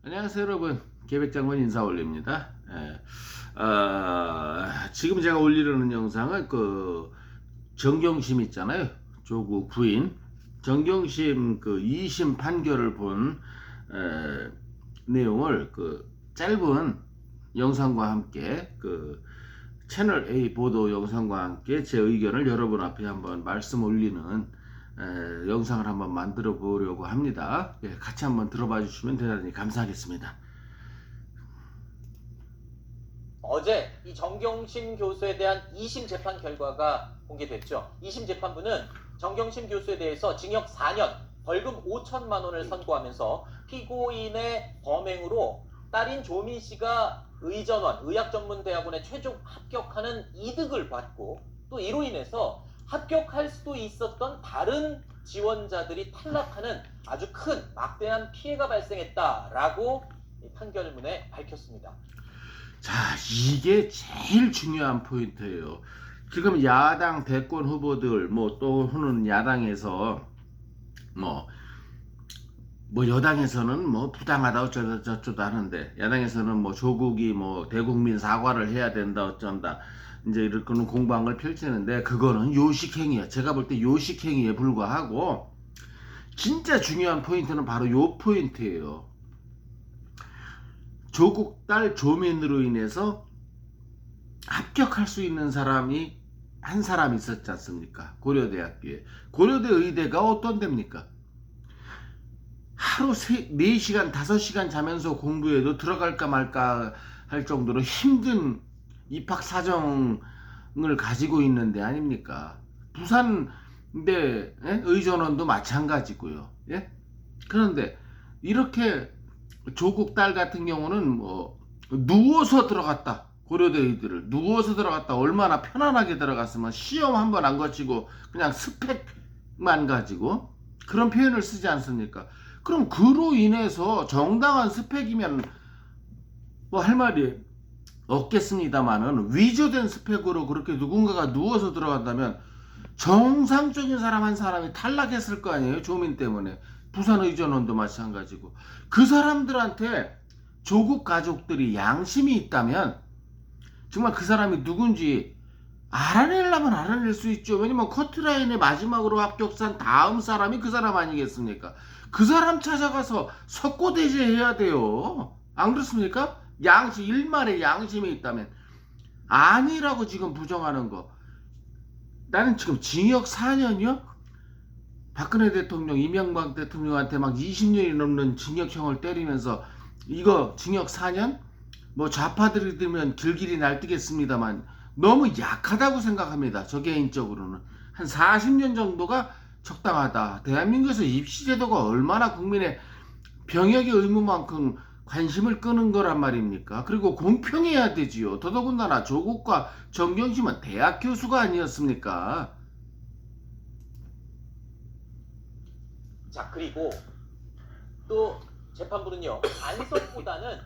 안녕하세요 여러분, 계백장군 인사 올립니다. 지금 제가 올리려는 영상은 정경심 있잖아요, 조국 부인 정경심 2심 판결을 본 내용을 짧은 영상과 함께 채널 A 보도 영상과 함께 제 의견을 여러분 앞에 한번 말씀 올리는 영상을 한번 만들어 보려고 합니다. 같이 한번 들어봐 주시면 대단히 감사하겠습니다. 어제 이 정경심 교수에 대한 2심 재판 결과가 공개됐죠. 2심 재판부는 정경심 교수에 대해서 징역 4년, 벌금 5천만 원을 선고하면서 피고인의 범행으로 딸인 조민 씨가 의학전문대학원에 최종 합격하는 이득을 받고, 또 이로 인해서 합격할 수도 있었던 다른 지원자들이 탈락하는 아주 큰 막대한 피해가 발생했다라고 판결문에 밝혔습니다. 자, 이게 제일 중요한 포인트예요. 지금 야당 대권 후보들 또는 야당에서 여당에서는 부당하다 어쩌다 저쩌다 하는데, 야당에서는 조국이 대국민 사과를 해야 된다 어쩐다 이제 이렇게는 공방을 펼치는데, 그거는 요식행위야. 제가 볼 때 요식행위에 불과하고, 진짜 중요한 포인트는 바로 요 포인트예요. 조국 딸 조민으로 인해서 합격할 수 있는 사람이 한 사람 있었지 않습니까? 고려대학교에. 고려대 의대가 어떤 데입니까? 하루 4시간 5시간 자면서 공부해도 들어갈까 말까 할 정도로 힘든 입학 사정을 가지고 있는 데 아닙니까? 부산대 의전원도 마찬가지고요. 예? 그런데 이렇게 조국 딸 같은 경우는 누워서 들어갔다. 고려대 의대를 누워서 들어갔다. 얼마나 편안하게 들어갔으면, 시험 한번 안 거치고 그냥 스펙만 가지고 그런 표현을 쓰지 않습니까? 그럼 그로 인해서 정당한 스펙이면 할 말이 없겠습니다만은, 위조된 스펙으로 그렇게 누군가가 누워서 들어간다면 정상적인 사람 한 사람이 탈락했을 거 아니에요. 조민 때문에. 부산의전원도 마찬가지고. 그 사람들한테 조국 가족들이 양심이 있다면 정말 그 사람이 누군지 알아내려면 알아낼 수 있죠. 왜냐면 커트라인의 마지막으로 합격한 다음 사람이 그 사람 아니겠습니까? 그 사람 찾아가서 석고대죄해야 돼요. 안 그렇습니까? 일말의 양심이 있다면. 아니라고 지금 부정하는 거. 나는 지금 징역 4년이요? 박근혜 대통령, 이명박 대통령한테 막 20년이 넘는 징역형을 때리면서 이거 징역 4년? 좌파들이 들면 길길이 날뛰겠습니다만 너무 약하다고 생각합니다. 저 개인적으로는. 한 40년 정도가 적당하다. 대한민국에서 입시제도가 얼마나 국민의 병역의 의무만큼 관심을 끄는 거란 말입니까? 그리고 공평해야 되지요. 더더군다나 조국과 정경심은 대학 교수가 아니었습니까? 자, 그리고 또 재판부는요, 안성보다는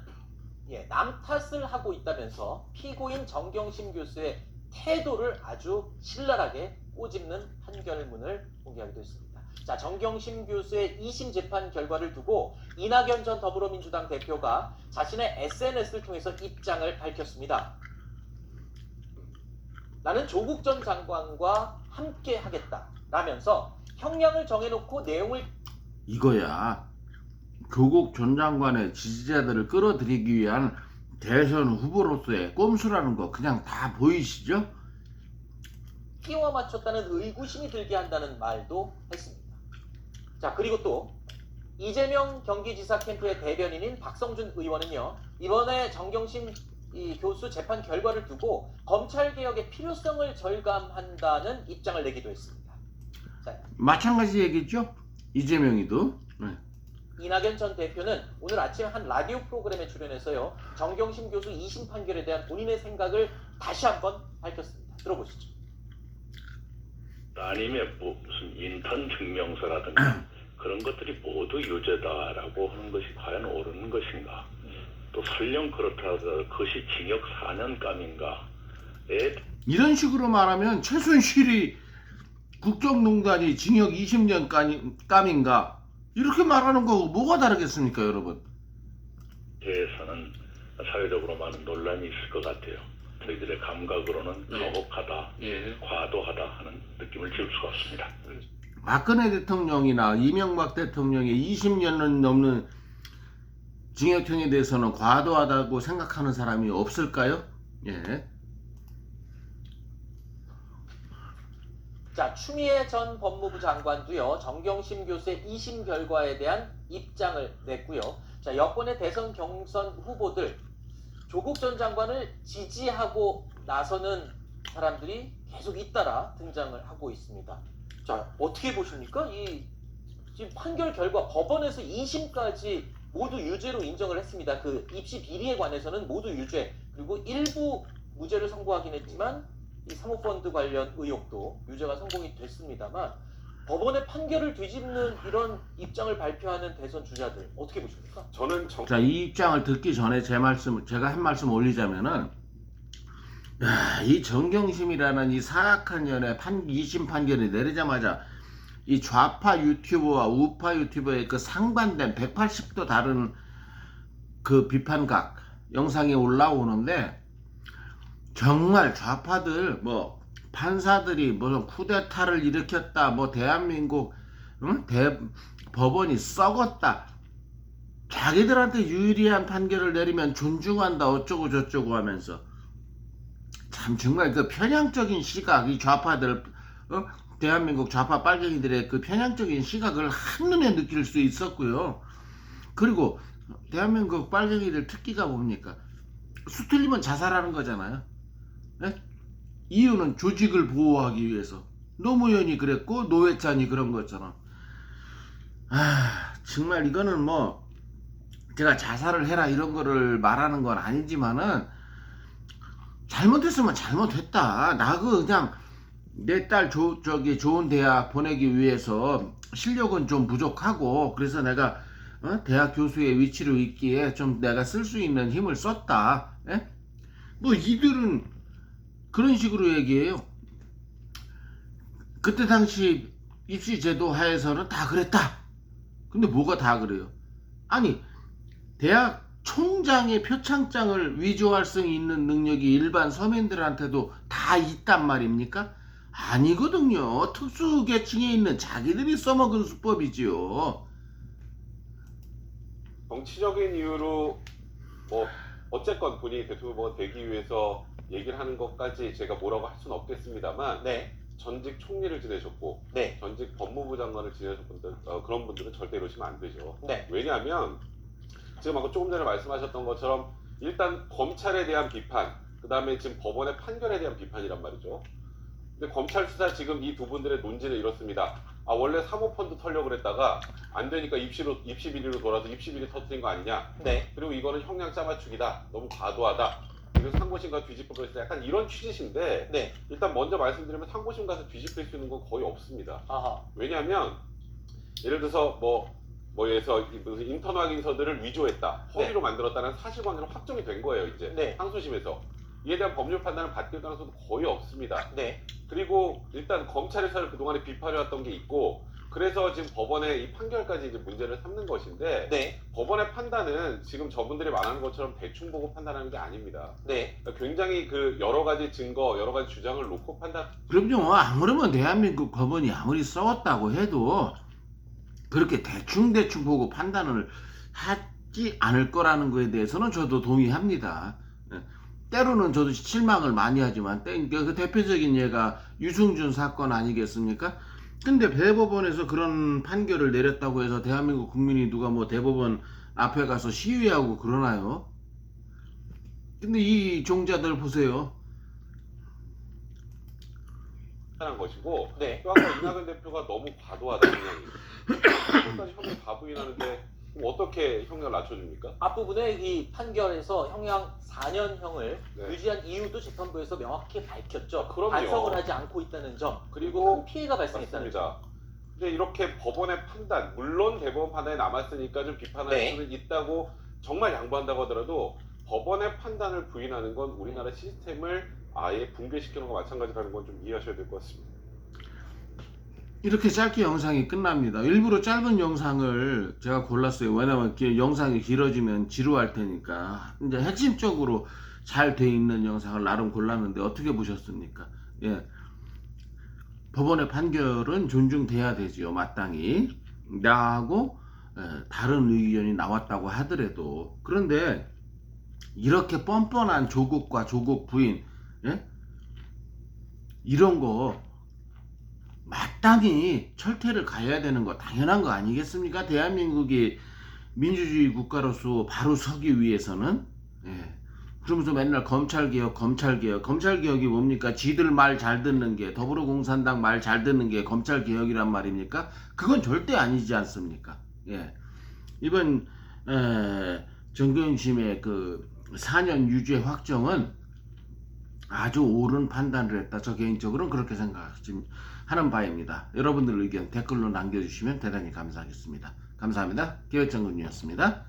남 탓을 하고 있다면서 피고인 정경심 교수의 태도를 아주 신랄하게 꼬집는 판결문을 공개하기도 했습니다. 자, 정경심 교수의 2심 재판 결과를 두고 이낙연 전 더불어민주당 대표가 자신의 SNS를 통해서 입장을 밝혔습니다. 나는 조국 전 장관과 함께 하겠다 라면서 형량을 정해놓고 내용을 이거야. 조국 전 장관의 지지자들을 끌어들이기 위한 대선 후보로서의 꼼수라는 거 그냥 다 보이시죠? 끼워 맞췄다는 의구심이 들게 한다는 말도 했습니다. 자, 그리고 또 이재명 경기지사 캠프의 대변인인 박성준 의원은요, 이번에 정경심 교수 재판 결과를 두고 검찰개혁의 필요성을 절감한다는 입장을 내기도 했습니다. 자, 마찬가지 얘기죠? 이재명이도. 이낙연 전 대표는 오늘 아침 한 라디오 프로그램에 출연해서요, 정경심 교수 2심 판결에 대한 본인의 생각을 다시 한번 밝혔습니다. 들어보시죠. 아니면 무슨 인턴 증명서라든가 그런 것들이 모두 유죄다라고 하는 것이 과연 옳은 것인가? 또 설령 그렇다고 그것이 징역 4년감인가? 이런 식으로 말하면 최순실이 국정농단이 징역 20년 감인가? 이렇게 말하는 거하고 뭐가 다르겠습니까, 여러분? 대해서는 사회적으로 많은 논란이 있을 것 같아요. 저희들의 감각으로는 예. 가혹하다, 예. 과도하다 하는 느낌을 지울 수가 없습니다. 박근혜 대통령이나 이명박 대통령의 20년은 넘는 징역형에 대해서는 과도하다고 생각하는 사람이 없을까요? 예. 자, 추미애 전 법무부 장관도요, 정경심 교수의 2심 결과에 대한 입장을 냈고요. 자, 여권의 대선 경선 후보들, 조국 전 장관을 지지하고 나서는 사람들이 계속 잇따라 등장을 하고 있습니다. 자, 어떻게 보십니까? 이 지금 판결 결과 법원에서 2심까지 모두 유죄로 인정을 했습니다. 그 입시 비리에 관해서는 모두 유죄, 그리고 일부 무죄를 선고하긴 했지만 이 사모펀드 관련 의혹도 유죄가 선고이 됐습니다만 법원의 판결을 뒤집는 이런 입장을 발표하는 대선 주자들 어떻게 보십니까? 저는 자, 이 입장을 듣기 전에 제가 한 말씀 올리자면은, 이 정경심이라는 이 사악한 년의 2심 판결이 내리자마자 이 좌파 유튜버와 우파 유튜버의 그 상반된 180도 다른 그 비판각 영상이 올라오는데, 정말 좌파들 뭐 판사들이 무슨 쿠데타를 일으켰다, 뭐 대한민국 법원이 썩었다, 자기들한테 유리한 판결을 내리면 존중한다 어쩌고 저쩌고 하면서, 참 정말 그 편향적인 시각, 이 좌파들 대한민국 좌파 빨갱이들의 그 편향적인 시각을 한눈에 느낄 수 있었고요. 그리고 대한민국 빨갱이들 특기가 뭡니까? 수틀리면 자살하는 거잖아요. 네? 이유는 조직을 보호하기 위해서. 노무현이 그랬고 노회찬이 그런 것처럼. 정말 이거는 뭐 제가 자살을 해라 이런 거를 말하는 건 아니지만은, 잘못했으면 잘못했다. 나 그냥 내 딸 좋은 대학 보내기 위해서 실력은 좀 부족하고, 그래서 내가 대학 교수의 위치로 있기에 좀 내가 쓸 수 있는 힘을 썼다. 예? 뭐 이들은 그런 식으로 얘기해요. 그때 당시 입시제도 하에서는 다 그랬다. 근데 뭐가 다 그래요? 아니, 대학 총장의 표창장을 위조할 수 있는 능력이 일반 서민들한테도 다 있단 말입니까? 아니거든요. 특수계층에 있는 자기들이 써먹은 수법이지요. 정치적인 이유로 뭐 어쨌건 본인이 대통령 후보가 되기 위해서 얘기를 하는 것까지 제가 뭐라고 할 수는 없겠습니다만, 네, 전직 총리를 지내셨고 네, 전직 법무부 장관을 지내셨던 분들, 그런 분들은 절대 이러시면 안 되죠. 네, 왜냐하면 지금 아까 조금 전에 말씀하셨던 것처럼 일단 검찰에 대한 비판, 그 다음에 지금 법원의 판결에 대한 비판이란 말이죠. 근데 검찰 수사 지금 이 두 분들의 논지는 이렇습니다. 원래 사모펀드 털려고 그랬다가 안 되니까 입시 비리로 돌아서 입시 비리 터뜨린 거 아니냐. 네, 그리고 이거는 형량 짜맞추기다. 너무 과도하다. 그래서 상고심과 뒤집어 있다. 약간 이런 취지신데, 네, 일단 먼저 말씀드리면 상고심 가서 뒤집힐 수 있는 건 거의 없습니다. 아하, 왜냐하면 예를 들어서 뭐에서 무슨 인턴 확인서들을 위조했다, 허위로 만들었다는 사실관계로 확정이 된 거예요. 이제 네. 항소심에서 이에 대한 법률 판단을 받을 가능성도 거의 없습니다. 네, 그리고 일단 검찰에서 그동안에 비판해왔던 게 있고, 그래서 지금 법원의 이 판결까지 이제 문제를 삼는 것인데, 네, 법원의 판단은 지금 저분들이 말하는 것처럼 대충 보고 판단하는 게 아닙니다. 네, 그러니까 굉장히 그 여러 가지 증거, 여러 가지 주장을 놓고 그럼요. 아무러면 대한민국 법원이 아무리 썩었다고 해도 그렇게 대충 보고 판단을 하지 않을 거라는 거에 대해서는 저도 동의합니다. 예. 때로는 저도 실망을 많이 하지만, 그 대표적인 예가 유승준 사건 아니겠습니까? 근데 대법원에서 그런 판결을 내렸다고 해서 대한민국 국민이 누가 뭐 대법원 앞에 가서 시위하고 그러나요? 근데 이 종자들 보세요. 판단한 것이고, 네. 또 아까 이낙연 대표가 너무 과도하다, 형량이. 그것까지 형량 다 부인하는데 그럼 어떻게 형량을 낮춰줍니까? 앞부분에 이 판결에서 형량 4년형을 네. 유지한 이유도 재판부에서 명확히 밝혔죠. 그럼요. 반성을 하지 않고 있다는 점, 그리고 큰 피해가 발생했다는 점. 맞습니다. 근데 이렇게 법원의 판단, 물론 대법원 판단이 남았으니까 좀 비판할 네. 수는 있다고 정말 양보한다고 하더라도, 법원의 판단을 부인하는 건 우리나라 시스템을 아예 붕괴시키는 것과 마찬가지라는 건 좀 이해하셔야 될 것 같습니다. 이렇게 짧게 영상이 끝납니다. 일부러 짧은 영상을 제가 골랐어요. 왜냐면 영상이 길어지면 지루할 테니까. 이제 핵심적으로 잘 돼 있는 영상을 나름 골랐는데 어떻게 보셨습니까? 예. 법원의 판결은 존중돼야 되지요. 마땅히. 나하고 다른 의견이 나왔다고 하더라도. 그런데 이렇게 뻔뻔한 조국과 조국 부인, 예? 이런 거 마땅히 철퇴를 가야 되는 거 당연한 거 아니겠습니까? 대한민국이 민주주의 국가로서 바로 서기 위해서는. 예. 그러면서 맨날 검찰개혁이 뭡니까? 지들 말 잘 듣는 게, 더불어공산당 말 잘 듣는 게 검찰개혁이란 말입니까? 그건 절대 아니지 않습니까? 예. 이번 정경심의 그 4년 유죄 확정은 아주 옳은 판단을 했다. 저 개인적으로는 그렇게 생각하는 바입니다. 여러분들 의견 댓글로 남겨주시면 대단히 감사하겠습니다. 감사합니다. 개혁정군이었습니다.